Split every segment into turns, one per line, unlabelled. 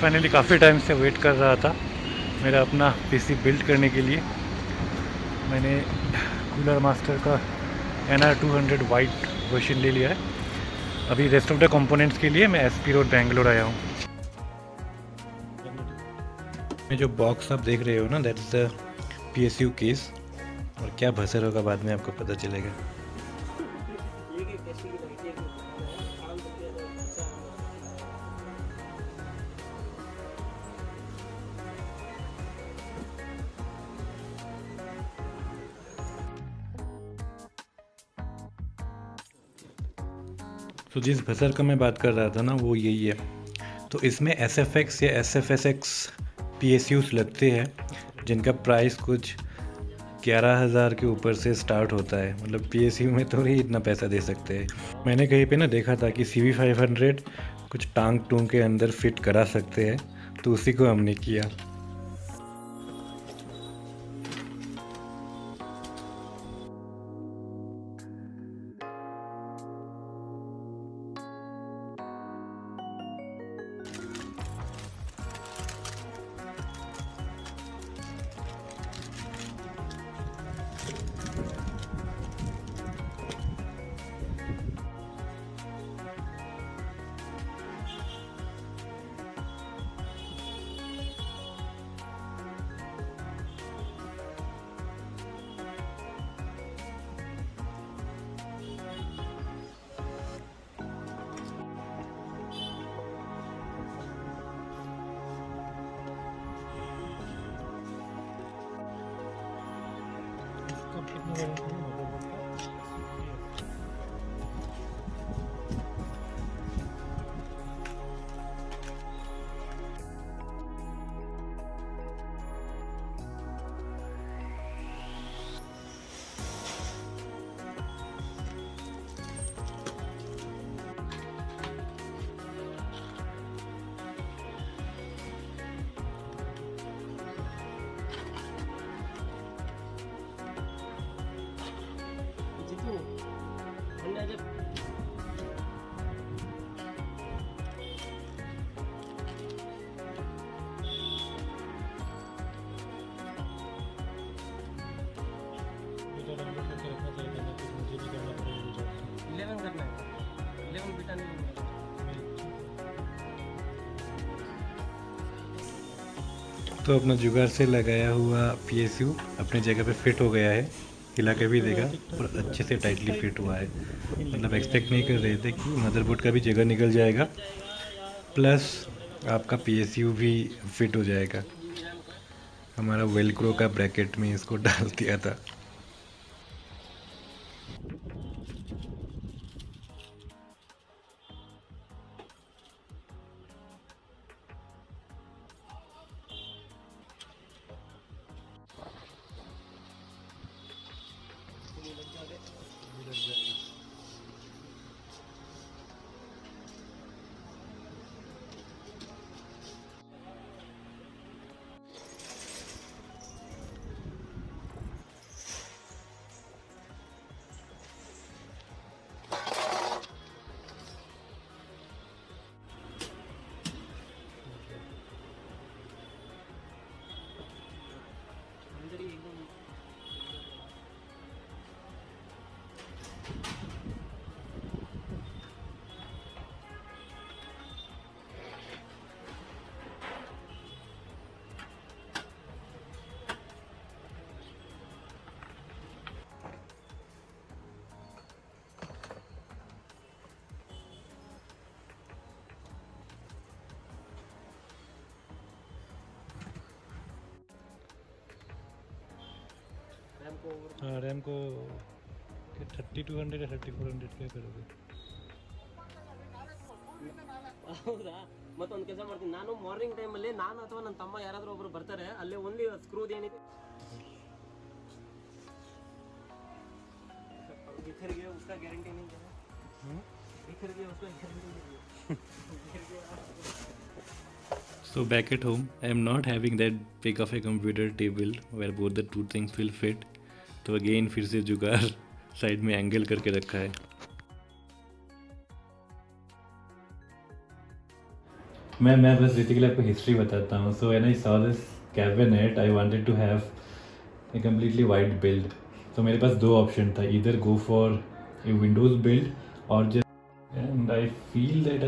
Finally काफ़ी time से wait कर रहा था मेरा अपना पीसी बिल्ड करने के लिए। मैंने कूलर मास्टर का NR200 वाइट वर्जन ले लिया है। अभी रेस्ट ऑफ द कंपोनेंट्स के लिए मैं SP रोड बेंगलोर आया हूँ। ये जो बॉक्स आप देख रहे हो ना, दैट्स द PSU केस। और क्या भसर होगा बाद में आपको पता चलेगा। तो जिस भसर का मैं बात कर रहा था ना, वो यही है। तो इसमें SFX या SFSX PSUs लगते हैं, जिनका प्राइस कुछ 11,000 के ऊपर से स्टार्ट होता है। मतलब PSU में तो ही इतना पैसा दे सकते हैं। मैंने कहीं पे ना देखा था कि CV500 कुछ टांग टूंग के अंदर फिट करा सकते हैं, तो उसी को हमने किया। तो अपना जुगाड़ से लगाया हुआ PSU अपनी जगह पे फिट हो गया है। हिला के भी देखा और अच्छे से टाइटली फिट हुआ है। मतलब एक्सपेक्ट नहीं कर रहे थे कि मदरबोर्ड का भी जगह निकल जाएगा, प्लस आपका PSU भी फिट हो जाएगा। हमारा वेलक्रो का ब्रैकेट में इसको डाल दिया था। हाँ, रैम को 3200 या 3400 क्या करोगे?
ಹೌದಾ? ಮತ್ತೊಂದು ಕೆಲಸ ಮಾಡ್ತೀನಿ ನಾನು, ಮಾರ್ನಿಂಗ್ ಟೈಮಲ್ಲಿ ನಾನು ಅಥವಾ ನನ್ನ ತಮ್ಮ ಯಾರಾದರೂ ಒಬ್ರು ಬರ್ತಾರೆ, ಅಲ್ಲೇ ಓನ್ಲಿ ಸ್ಕ್ರೂದ್ ಏನಿದೆ ಬಿಖರ್ಗೆ उसका गारंटी नहीं है, बिखर उसका गारंटी नहीं है।
So back at home, I am not having that big of a computer table where both the two things will fit. तो अगेन फिर से जुगाड़ साइड में एंगल करके रखा है। मैं बस बेसिकली आपको हिस्ट्री बताता हूँ. So when I saw this cabinet, I wanted to have a completely white build. तो मेरे पास दो ऑप्शन था, either go for a Windows build or just, and I feel that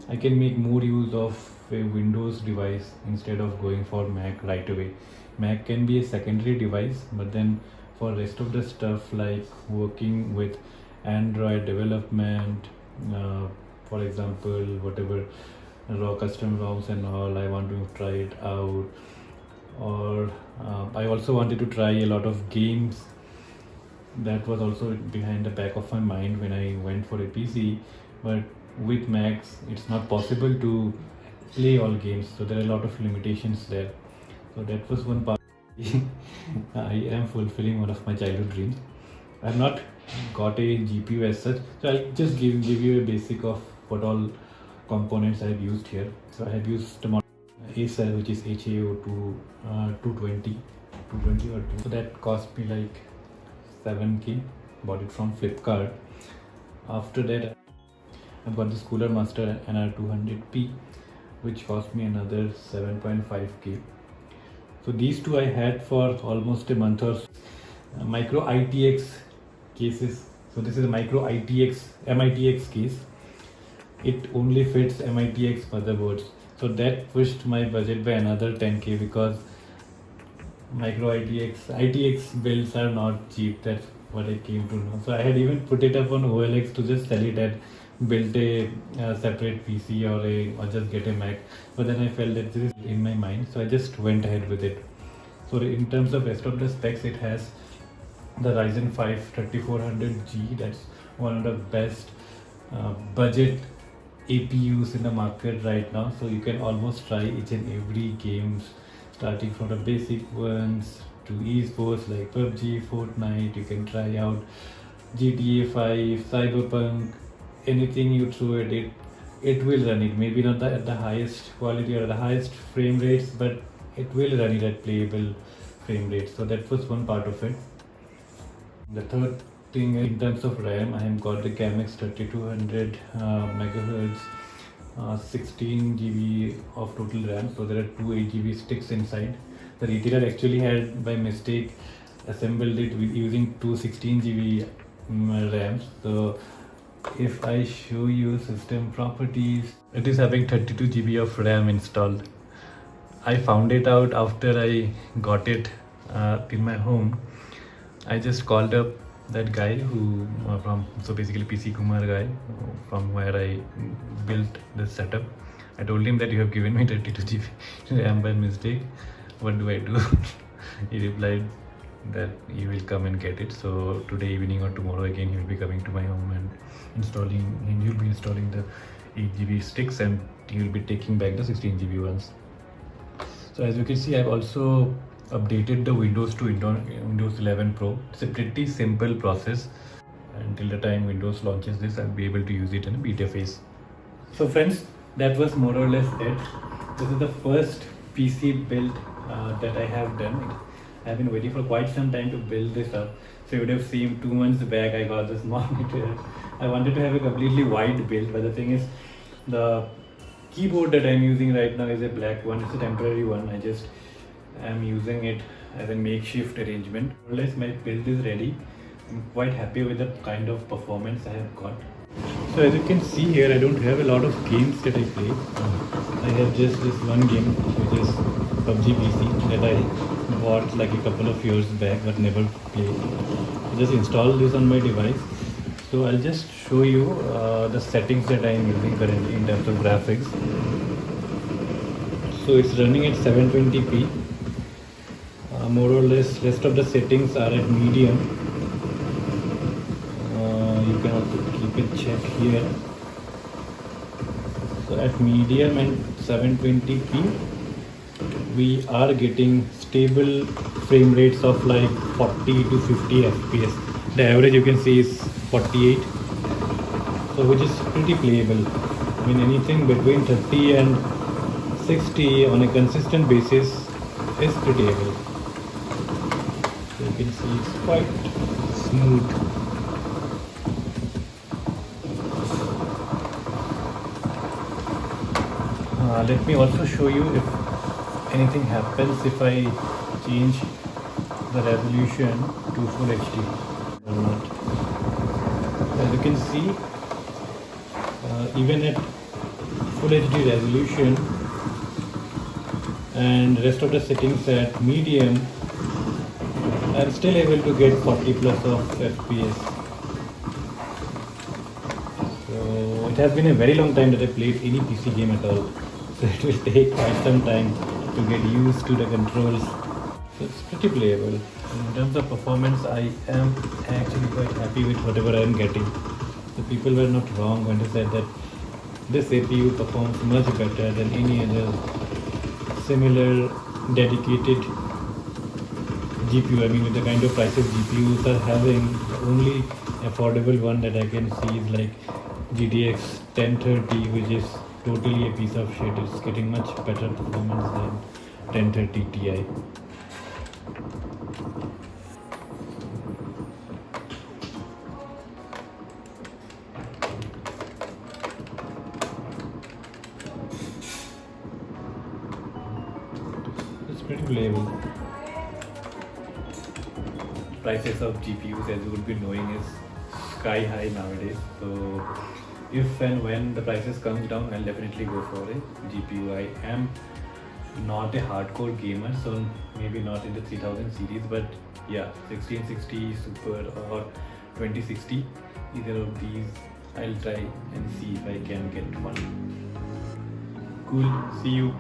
I can make more use of a Windows device instead of going for Mac right away. Mac can be a secondary device, but then for rest of the stuff like working with Android development, for example, whatever raw custom ROMs and all, I want to try it out. Or I also wanted to try a lot of games. That was also behind the back of my mind when I went for a PC. But with Macs, it's not possible to play all games, so there are a lot of limitations there. So that was one part. I am fulfilling one of my childhood dreams. I have not got a GPU as such, so I'll just give you a basic of what all components I have used here. So I have used Acer, which is HAO2 220 or 2. So that cost me like 7k. Bought it from Flipkart. After that, I've got this Cooler Master NR200P, which cost me another 7.5k. So these two I had for almost a month or so. Micro ITX cases. So this is a micro MITX case. It only fits MITX motherboards. So that pushed my budget by another 10k, because micro ITX builds are not cheap. That's what I came to know. So I had even put it up on OLX to just sell it and build a separate PC or just get a Mac. But then I felt that this is in my mind, so I just went ahead with it. So in terms of rest of the specs, it has the Ryzen 5 3400G. That's one of the best budget APUs in the market right now. So you can almost try each and every games, starting from the basic ones to esports like PUBG, Fortnite. You can try out GTA 5, Cyberpunk, anything you throw at it, it will run it. Maybe not at the highest quality or the highest frame rates, but it will run it at playable frame rates. So that was one part of it. The third thing, in terms of RAM, I have got the Camex 3200 megahertz, 16 GB of total RAM. So there are two 8 GB sticks inside. The retailer actually had by mistake assembled it with using two 16 GB RAMs. So if I show you system properties, it is having 32 GB of RAM installed. I found it out after I got it in my home. I just called up that guy who so basically PC Kumar guy, from where I built this setup. I told him that you have given me 32 GB RAM by mistake. What do I do? He replied that he will come and get it. So today evening or tomorrow again he will be coming to my home and he will be installing the 8 GB sticks, and he will be taking back the 16 GB ones. So as you can see, I've also updated the Windows to Windows 11 Pro. It's a pretty simple process. Until the time Windows launches this, I'll be able to use it in a beta phase. So friends, that was more or less it. This is the first PC build that I have done. I've been waiting for quite some time to build this up. So you would have seen 2 months back I got this monitor. I wanted to have a completely white build, but the thing is, the keyboard that I'm using right now is a black one. It's a temporary one. I'm using it as a makeshift arrangement. More or less my build is ready. I'm quite happy with the kind of performance I have got. So as you can see here, I don't have a lot of games that I play. I have just this one game, which is PUBG PC, that I bought like a couple of years back but never played. I just installed this on my device. So I'll just show you the settings that I am using currently in terms of graphics. So it's running at 720p. More or less rest of the settings are at medium. You can also keep it check here. So at medium and 720p we are getting stable frame rates of like 40 to 50 fps. The average you can see is 48, so which is pretty playable. I mean, anything between 30 and 60 on a consistent basis is pretty able. So you can see it's quite smooth. Let me also show you if anything happens if I change the resolution to full HD or not. As you can see, even at full HD resolution and rest of the settings at medium, I'm still able to get 40 plus of FPS. So it has been a very long time that I played any PC game at all. So it will take quite some time to get used to the controls. So it's pretty playable. In terms of performance, I am actually quite happy with whatever I am getting. The people were not wrong when they said that this CPU performs much better than any other similar dedicated GPU. I mean, with the kind of prices GPUs are having, the only affordable one that I can see is like GTX 1030, which is totally a piece of shit. It's getting much better performance than 1030 Ti. It's pretty playable. Prices of GPUs, as you would be knowing, is sky high nowadays. So if and when the prices comes down, I'll definitely go for a GPU. I am not a hardcore gamer, so maybe not in the 3000 series, but yeah, 1660 Super or 2060, either of these I'll try and see if I can get one. Cool, see you.